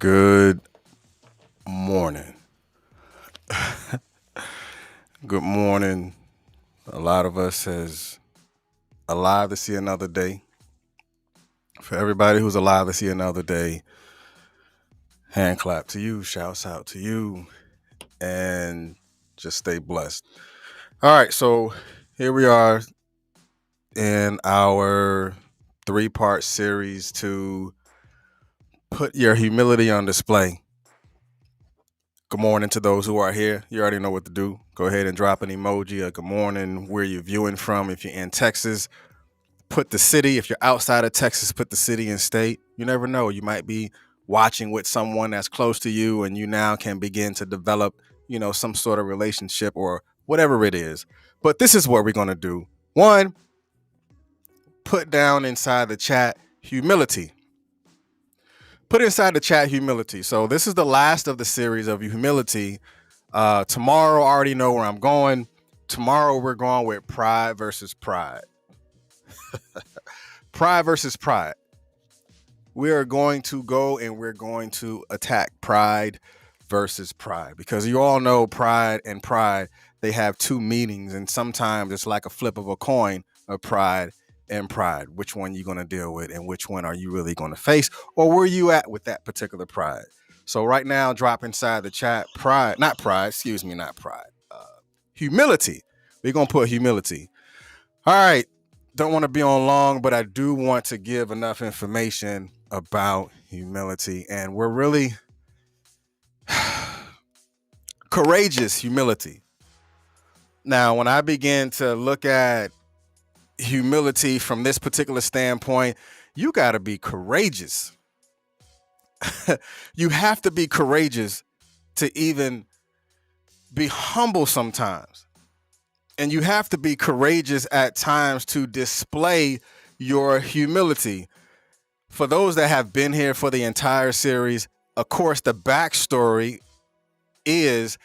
Good morning. Good morning. A lot of us is alive to see another day. For everybody who's alive to see another day, hand clap to you, shouts out to you, and just stay blessed. All right, so here we are in our three-part series to put your humility on display. Good morning to those who are here. You already know what to do. Go ahead and drop an emoji, a good morning, where you're viewing from. If you're in Texas, put the city. If you're outside of Texas, put the city and state. You never know. You might be watching with someone that's close to you, and you now can begin to develop, some sort of relationship or whatever it is. But this is what we're going to do. One, put down inside the chat humility. Put inside the chat humility. So this is the last of the series of humility. Tomorrow, I already know where I'm going. Tomorrow, we're going with pride versus pride. Pride versus pride. We are going to go and we're going to attack pride versus pride, because you all know pride and pride, they have two meanings, and sometimes it's like a flip of a coin of pride and pride. Which one you going to deal with, and which one are you really going to face, or where you at with that particular pride? So right now, drop inside the chat humility. We're going to put humility. All right. Don't want to be on long, but I do want to give enough information about humility, and we're really courageous humility. Now, when I begin to look at humility from this particular standpoint, you got to be courageous. You have to be courageous to even be humble sometimes. And you have to be courageous at times to display your humility. For those that have been here for the entire series, of course, the backstory is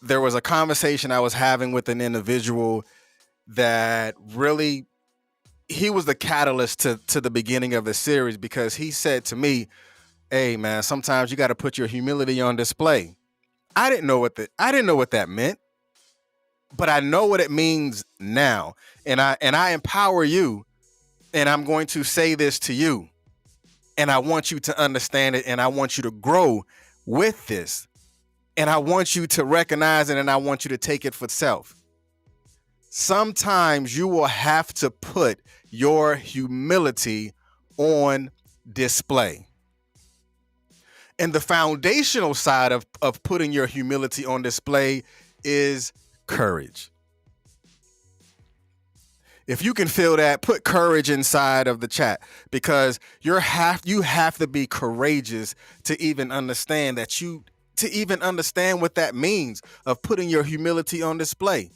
there was a conversation I was having with an individual that really, he was the catalyst to the beginning of the series, because he said to me, hey man, sometimes you got to put your humility on display. I didn't know what that meant, but I know what it means now. And I empower you, and I'm going to say this to you. And I want you to understand it, and I want you to grow with this. And I want you to recognize it, and I want you to take it for self. Sometimes you will have to put your humility on display. And the foundational side of putting your humility on display is courage. If you can feel that, put courage inside of the chat, because you have to be courageous to even understand what that means of putting your humility on display.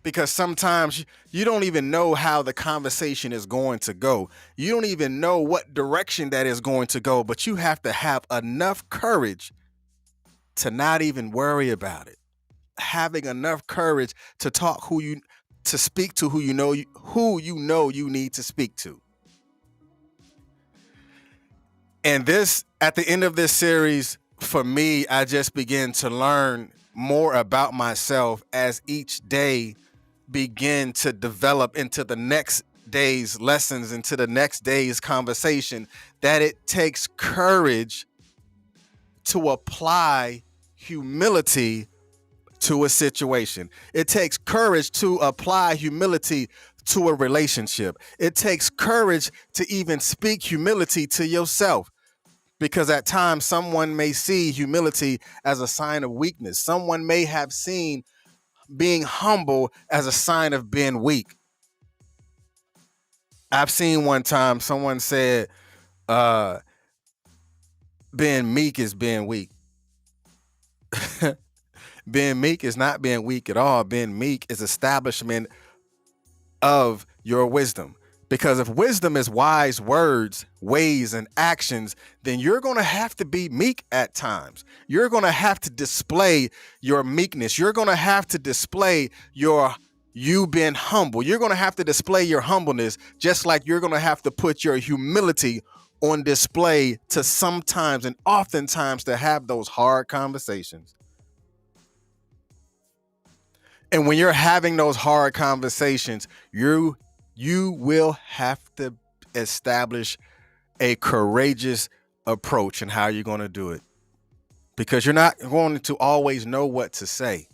Because sometimes you don't even know how the conversation is going to go. You don't even know what direction that is going to go, but you have to have enough courage to not even worry about it. Having enough courage to speak to who you know you need to speak to. And this, at the end of this series, for me, I just begin to learn more about myself as each day begin to develop into the next day's lessons, into the next day's conversation, that it takes courage to apply humility to a situation. It takes courage to apply humility to a relationship. It takes courage to even speak humility to yourself, because at times someone may see humility as a sign of weakness. Someone may have seen being humble as a sign of being weak. I've seen one time someone said, being meek is being weak. Being meek is not being weak at all. Being meek is establishment of your wisdom. Because if wisdom is wise words, ways, and actions, then you're going to have to be meek at times. You're going to have to display your meekness. You're going to have to display you being humble. You're going to have to display your humbleness, just like you're going to have to put your humility on display to sometimes and oftentimes to have those hard conversations. And when you're having those hard conversations, you will have to establish a courageous approach in how you're going to do it, because you're not going to always know what to say,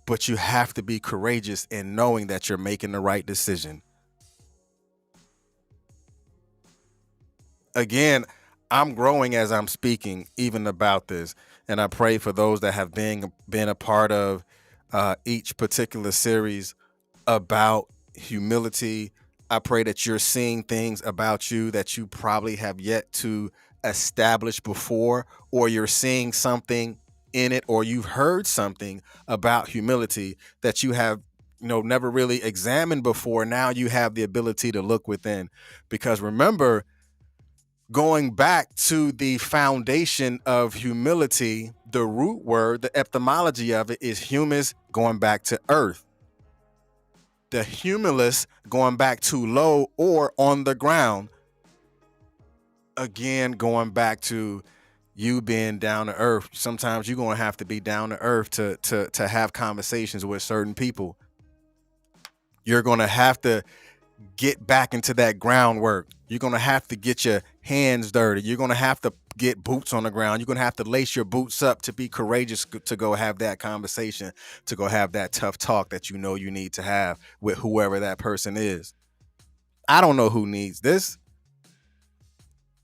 but you have to be courageous in knowing that you're making the right decision. Again, I'm growing as I'm speaking even about this, and I pray for those that have been a part of each particular series about humility. I pray that you're seeing things about you that you probably have yet to establish before, or you're seeing something in it, or you've heard something about humility that you have never really examined before. Now you have the ability to look within, because remember, going back to the foundation of humility, the root word, the etymology of it is humus, going back to earth. The humilis, going back to low or on the ground. Again, going back to you being down to earth. Sometimes you're going to have to be down to earth to have conversations with certain people. You're going to have to get back into that groundwork. You're going to have to get your hands dirty. You're going to have to get boots on the ground. You're going to have to lace your boots up to be courageous to go have that conversation, to go have that tough talk that you need to have with whoever that person is. I don't know who needs this,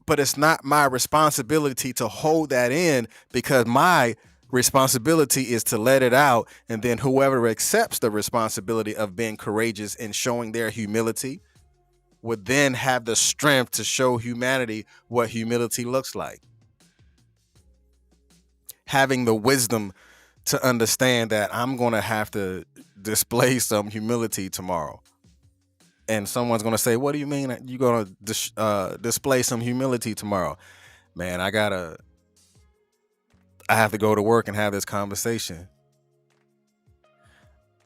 but it's not my responsibility to hold that in, because my responsibility is to let it out, and then whoever accepts the responsibility of being courageous and showing their humility would then have the strength to show humanity what humility looks like. Having the wisdom to understand that I'm going to have to display some humility tomorrow. And someone's going to say, what do you mean you're going to display some humility tomorrow? Man, I have to go to work and have this conversation.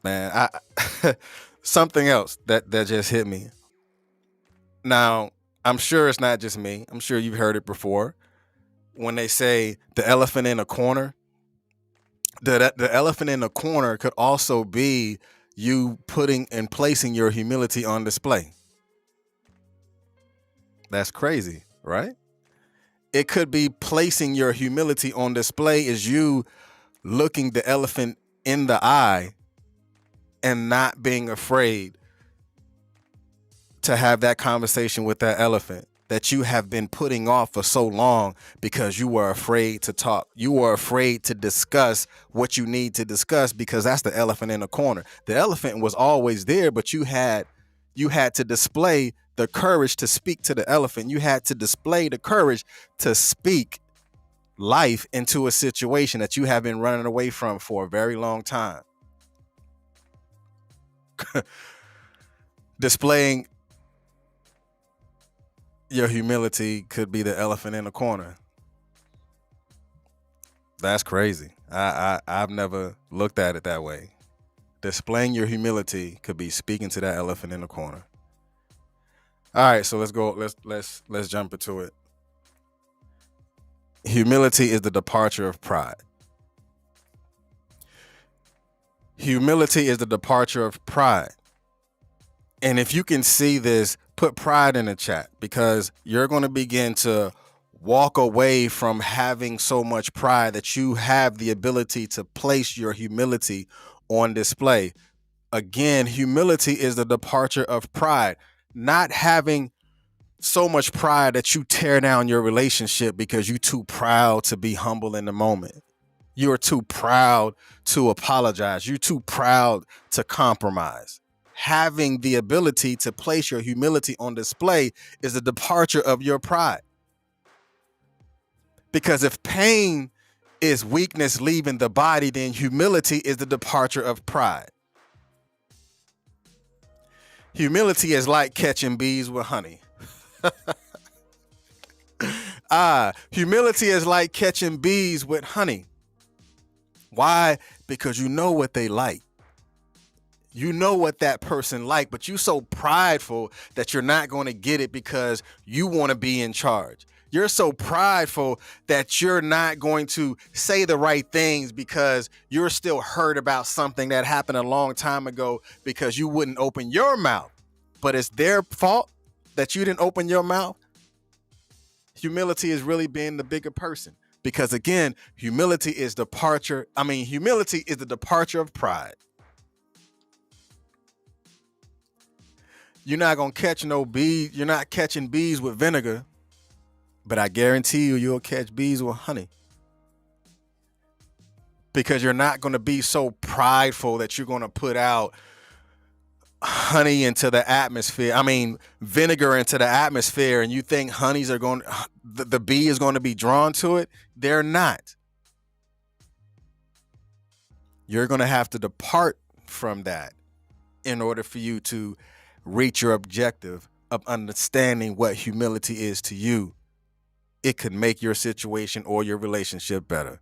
Man, something else that just hit me. Now, I'm sure it's not just me. I'm sure you've heard it before. When they say the elephant in a corner, the elephant in the corner could also be you putting and placing your humility on display. That's crazy, right? It could be placing your humility on display is you looking the elephant in the eye and not being afraid to have that conversation with that elephant that you have been putting off for so long because you were afraid to talk. You were afraid to discuss what you need to discuss, because that's the elephant in the corner. The elephant was always there, but you had to display the courage to speak to the elephant. You had to display the courage to speak life into a situation that you have been running away from for a very long time. Displaying your humility could be the elephant in the corner. That's crazy. I've never looked at it that way. Displaying your humility could be speaking to that elephant in the corner. All right, so let's go. Let's jump into it. Humility is the departure of pride. Humility is the departure of pride. And if you can see this, put pride in the chat, because you're going to begin to walk away from having so much pride that you have the ability to place your humility on display. Again, humility is the departure of pride. Not having so much pride that you tear down your relationship because you're too proud to be humble in the moment. You're too proud to apologize. You're too proud to compromise. Having the ability to place your humility on display is the departure of your pride. Because if pain is weakness leaving the body, then humility is the departure of pride. Humility is like catching bees with honey. Humility is like catching bees with honey. Why? Because you know what they like. You know what that person like, but you so prideful that you're not going to get it because you want to be in charge. You're so prideful that you're not going to say the right things because you're still hurt about something that happened a long time ago because you wouldn't open your mouth. But it's their fault that you didn't open your mouth. Humility is really being the bigger person. Because again, humility is the departure of pride. You're not gonna catch no bees. You're not catching bees with vinegar, but I guarantee you'll catch bees with honey. Because you're not gonna be so prideful that you're gonna put out honey into the atmosphere. Vinegar into the atmosphere, and you think the bee is going to be drawn to it. They're not. You're going to have to depart from that in order for you to reach your objective of understanding what humility is to you. It could make your situation or your relationship better.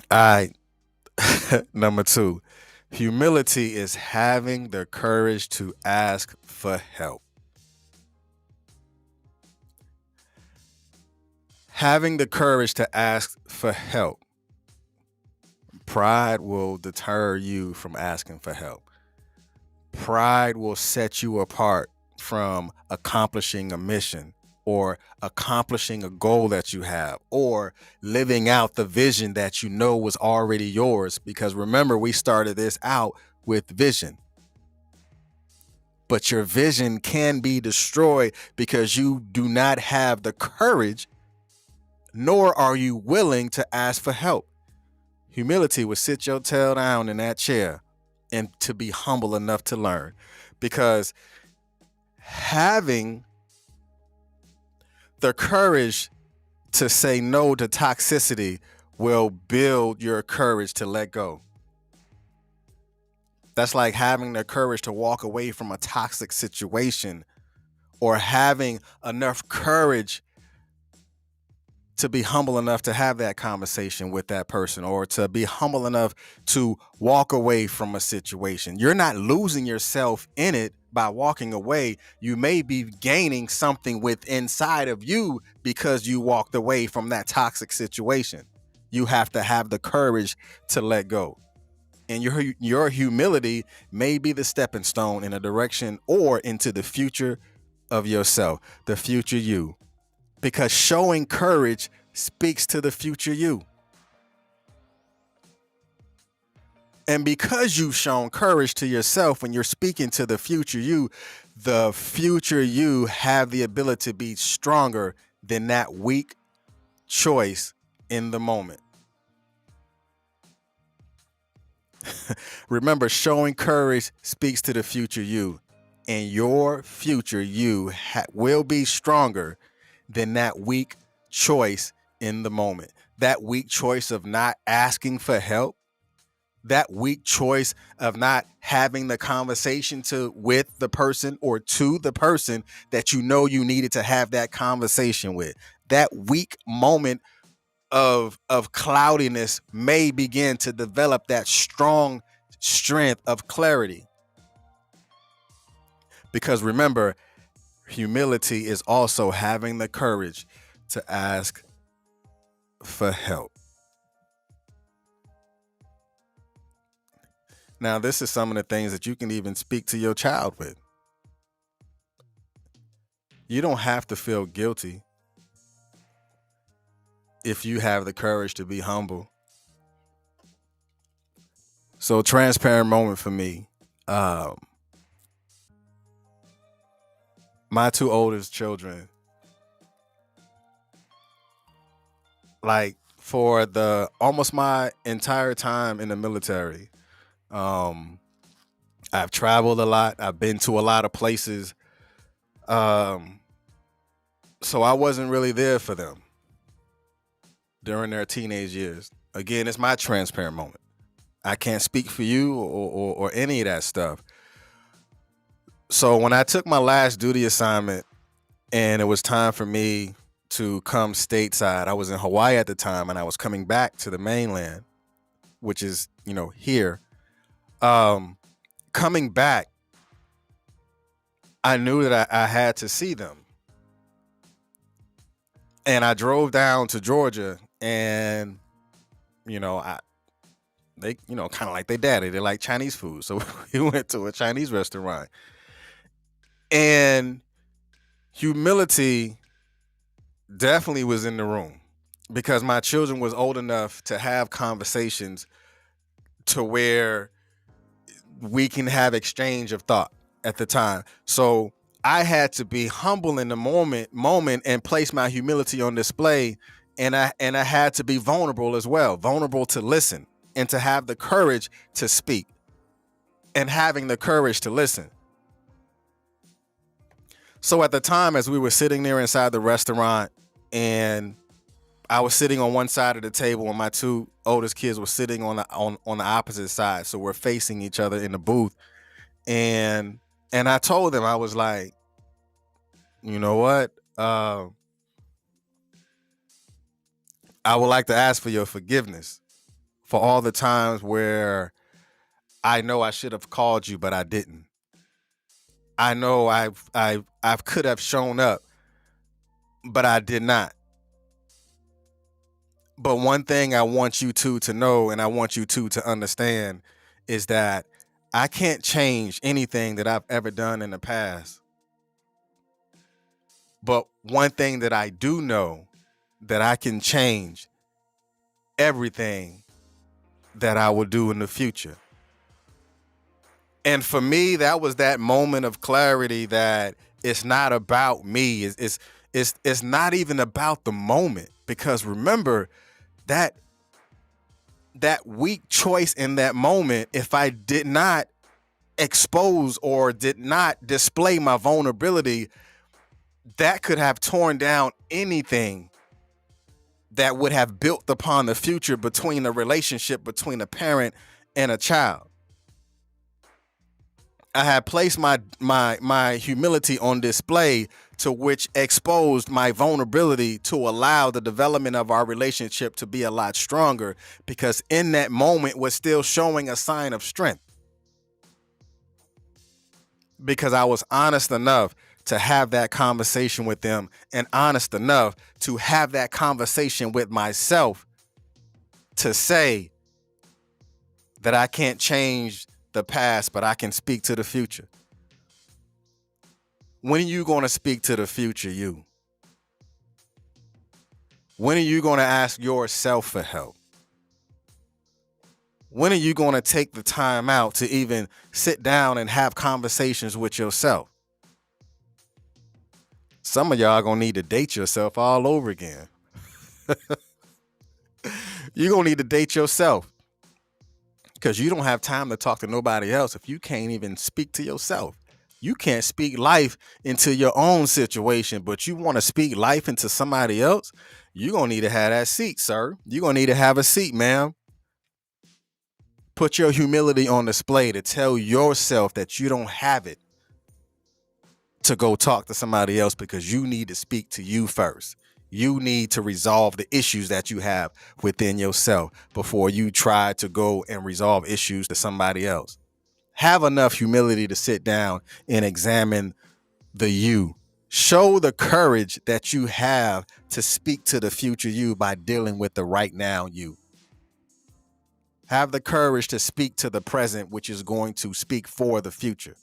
All right. Number 2, humility is having the courage to ask for help. Having the courage to ask for help. Pride will deter you from asking for help. Pride will set you apart from accomplishing a mission or accomplishing a goal that you have or living out the vision that you know was already yours. Because remember, we started this out with vision. But your vision can be destroyed because you do not have the courage, nor are you willing to ask for help. Humility will sit your tail down in that chair and to be humble enough to learn. Because having the courage to say no to toxicity will build your courage to let go. That's like having the courage to walk away from a toxic situation, or having enough courage to be humble enough to have that conversation with that person, or to be humble enough to walk away from a situation. You're not losing yourself in it by walking away. You may be gaining something inside of you because you walked away from that toxic situation. You have to have the courage to let go. And your humility may be the stepping stone in a direction or into the future of yourself, the future you. Because showing courage speaks to the future you. And because you've shown courage to yourself when you're speaking to the future you have the ability to be stronger than that weak choice in the moment. Remember, showing courage speaks to the future you, and your future you will be stronger than that weak choice in the moment. That weak choice of not asking for help, that weak choice of not having the conversation with the person or to the person that you know you needed to have that conversation with. That weak moment of cloudiness may begin to develop that strong strength of clarity. Because remember, humility is also having the courage to ask for help. Now, this is some of the things that you can even speak to your child with. You don't have to feel guilty if you have the courage to be humble. So, transparent moment for me. My 2 oldest children, like for almost my entire time in the military, I've traveled a lot. I've been to a lot of places. So I wasn't really there for them during their teenage years. Again, it's my transparent moment. I can't speak for you or any of that stuff. So when I took my last duty assignment and it was time for me to come stateside. I was in Hawaii at the time, and I was coming back to the mainland, which is, here. Coming back, I knew that I had to see them. And I drove down to Georgia, and, they, kind of like their daddy. They like Chinese food. So we went to a Chinese restaurant. And humility definitely was in the room, because my children was old enough to have conversations to where we can have exchange of thought at the time. So I had to be humble in the moment and place my humility on display. And I had to be vulnerable as well, vulnerable to listen and to have the courage to speak and having the courage to listen. So at the time, as we were sitting there inside the restaurant, and I was sitting on one side of the table, and my two oldest kids were sitting on the opposite side. So we're facing each other in the booth. And I told them, I was like, you know what? I would like to ask for your forgiveness for all the times where I know I should have called you, but I didn't. I know I could have shown up, but I did not. But one thing I want you two to know, and I want you two to understand, is that I can't change anything that I've ever done in the past. But one thing that I do know, that I can change everything that I will do in the future. And for me, that was that moment of clarity that it's not about me. It's not even about the moment. Because remember, that weak choice in that moment, if I did not expose or did not display my vulnerability, that could have torn down anything that would have built upon the future between a relationship between a parent and a child. I had placed my humility on display, to which exposed my vulnerability to allow the development of our relationship to be a lot stronger, because in that moment was still showing a sign of strength. Because I was honest enough to have that conversation with them, and honest enough to have that conversation with myself, to say that I can't change the past, but I can speak to the future. When are you going to speak to the future you? When are you going to ask yourself for help? When are you going to take the time out to even sit down and have conversations with yourself? Some of y'all going to need to date yourself all over again. You're going to need to date yourself, because you don't have time to talk to nobody else if you can't even speak to yourself. You can't speak life into your own situation, but you want to speak life into somebody else. You're going to need to have that seat, sir. You're going to need to have a seat, ma'am. Put your humility on display to tell yourself that you don't have it to go talk to somebody else, because you need to speak to you first. You need to resolve the issues that you have within yourself before you try to go and resolve issues to somebody else. Have enough humility to sit down and examine the you. Show the courage that you have to speak to the future you by dealing with the right now you. Have the courage to speak to the present, which is going to speak for the future.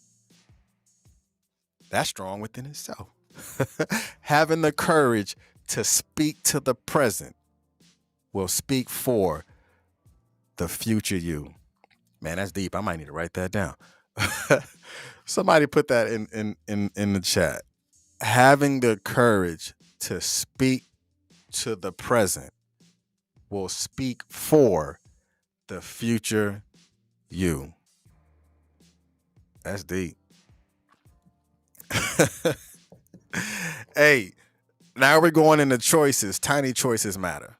That's strong within itself. Having the courage to speak to the present will speak for the future you. Man, that's deep. I might need to write that down. Somebody put that in the chat. Having the courage to speak to the present will speak for the future you. That's deep. Hey, now we're going into choices. Tiny choices matter.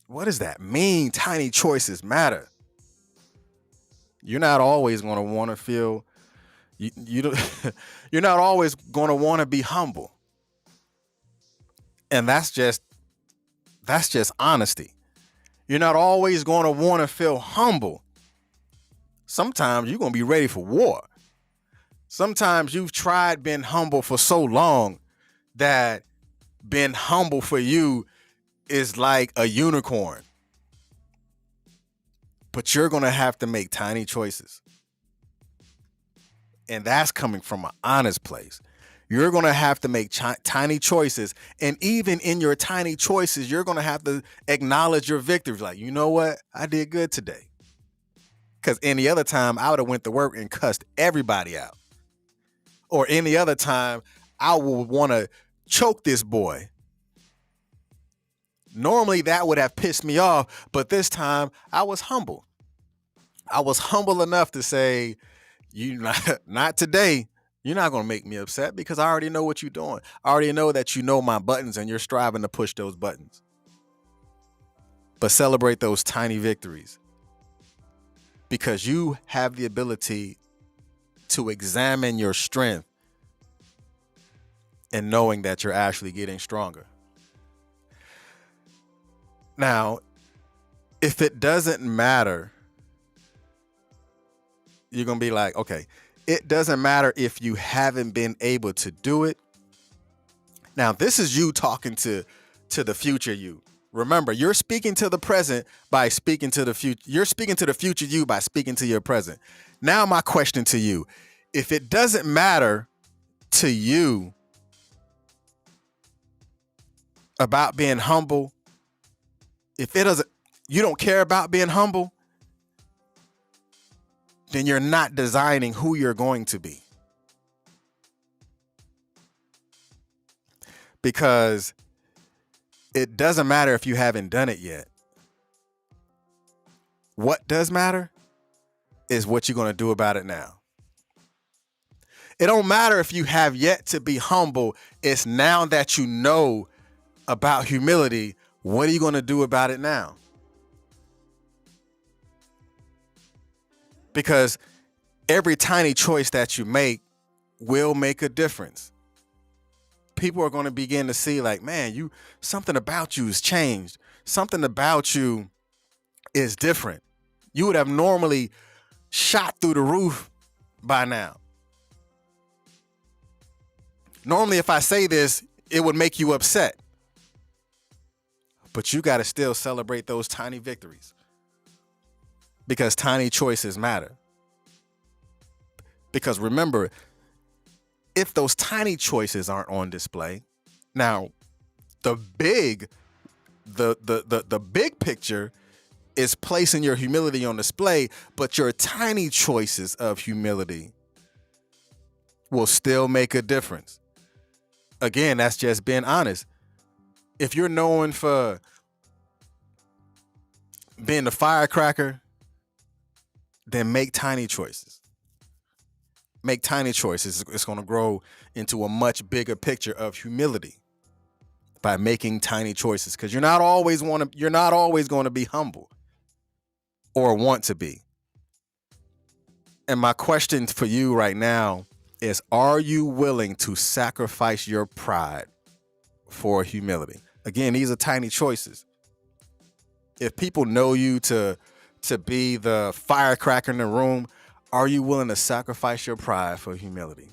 What does that mean? Tiny choices matter. You're not always going to want to feel, you're not always going to want to be humble. And that's just honesty. You're not always going to want to feel humble. Sometimes you're going to be ready for war. Sometimes you've tried being humble for so long that being humble for you is like a unicorn. But you're going to have to make tiny choices. And that's coming from an honest place. You're going to have to make tiny choices. And even in your tiny choices, you're going to have to acknowledge your victories. Like, you know what? I did good today. Because any other time, I would have went to work and cussed everybody out. Or any other time, I would want to choke this boy. Normally, that would have pissed me off. But this time, I was humble. I was humble enough to say, not today. You're not going to make me upset because I already know what you're doing. I already know that you know my buttons and you're striving to push those buttons. But celebrate those tiny victories because you have the ability to examine your strength and knowing that you're actually getting stronger. Now, if it doesn't matter, you're going to be like, okay, it doesn't matter if you haven't been able to do it. Now, this is you talking to the future you. Remember, you're speaking to the present by speaking to the future. You're speaking to the future you by speaking to your present. Now, my question to you, if it doesn't matter to you about being humble, you don't care about being humble, then you're not designing who you're going to be. Because it doesn't matter if you haven't done it yet. What does matter is what you're going to do about it now. It don't matter if you have yet to be humble. It's now that you know about humility, what are you going to do about it now? Because every tiny choice that you make will make a difference. People are going to begin to see like, man, something about you has changed. Something about you is different. You would have normally shot through the roof by now. Normally, if I say this, it would make you upset. But you got to still celebrate those tiny victories. Because tiny choices matter. Because remember, if those tiny choices aren't on display, now the big picture is placing your humility on display, but your tiny choices of humility will still make a difference. Again, that's just being honest. If you're known for being the firecracker, then make tiny choices. Make tiny choices. It's going to grow into a much bigger picture of humility by making tiny choices. Because you're not always going to be humble or want to be. And my question for you right now is, are you willing to sacrifice your pride for humility? Again, these are tiny choices. If people know you to be the firecracker in the room, are you willing to sacrifice your pride for humility?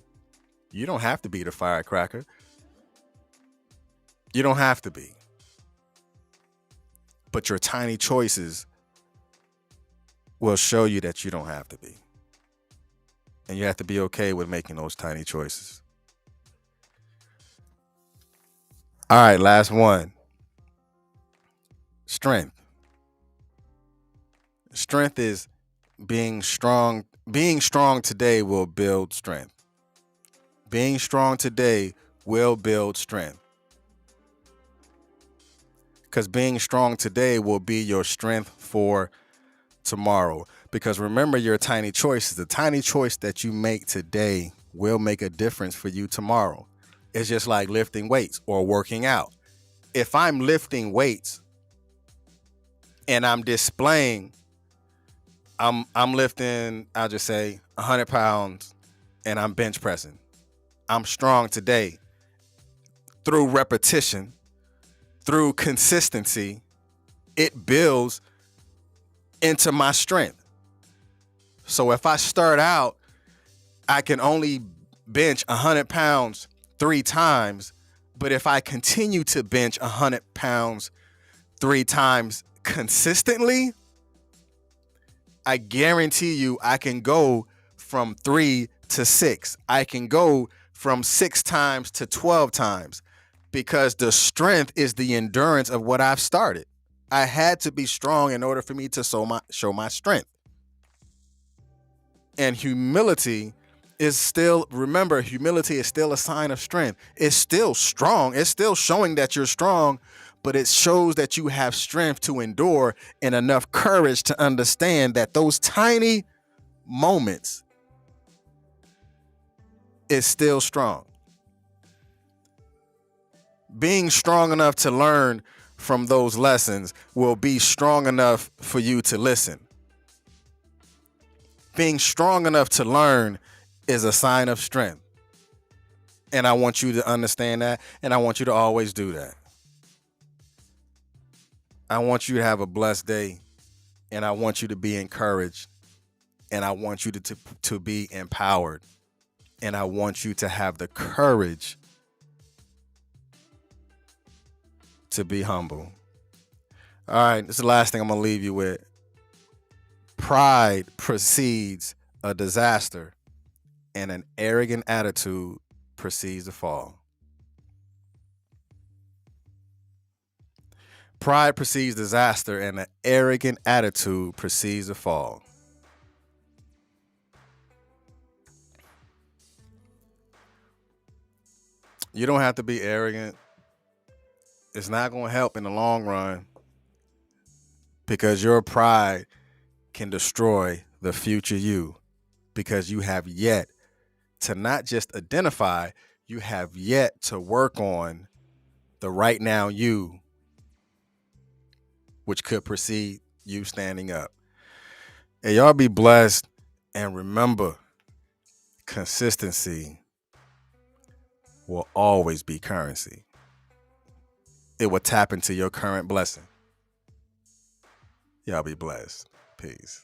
You don't have to be the firecracker. You don't have to be. But your tiny choices will show you that you don't have to be. And you have to be okay with making those tiny choices. All right, last one. Strength. Strength is being strong. Being strong today will build strength. Being strong today will build strength. Because being strong today will be your strength for tomorrow. Because remember your tiny choices. The tiny choice that you make today will make a difference for you tomorrow. It's just like lifting weights or working out. If I'm lifting weights and I'm displaying, I'm lifting, I'll just say 100 pounds and I'm bench pressing. I'm strong today through repetition, through consistency, it builds into my strength. So if I start out, I can only bench 100 pounds 3 times, but if I continue to bench 100 pounds 3 times consistently, I guarantee you I can go from 3 to 6. I can go from 6 times to 12 times, because the strength is the endurance of what I've started. I had to be strong in order for me to show my strength. And humility is still, remember, humility is still a sign of strength. It's still strong. It's still showing that you're strong, but it shows that you have strength to endure and enough courage to understand that those tiny moments is still strong. Being strong enough to learn from those lessons will be strong enough for you to listen. Being strong enough to learn is a sign of strength. And I want you to understand that, and I want you to always do that. I want you to have a blessed day, and I want you to be encouraged, and I want you to be empowered, and I want you to have the courage to be humble. All right, this is the last thing I'm going to leave you with. Pride precedes a disaster, and an arrogant attitude precedes the fall. Pride precedes disaster, and an arrogant attitude precedes the fall. You don't have to be arrogant. It's not going to help in the long run, because your pride can destroy the future you, because you have yet to not just identify, you have yet to work on the right now you, which could precede you standing up. And y'all be blessed, and remember, consistency will always be currency. It will tap into your current blessing. Y'all be blessed. Peace.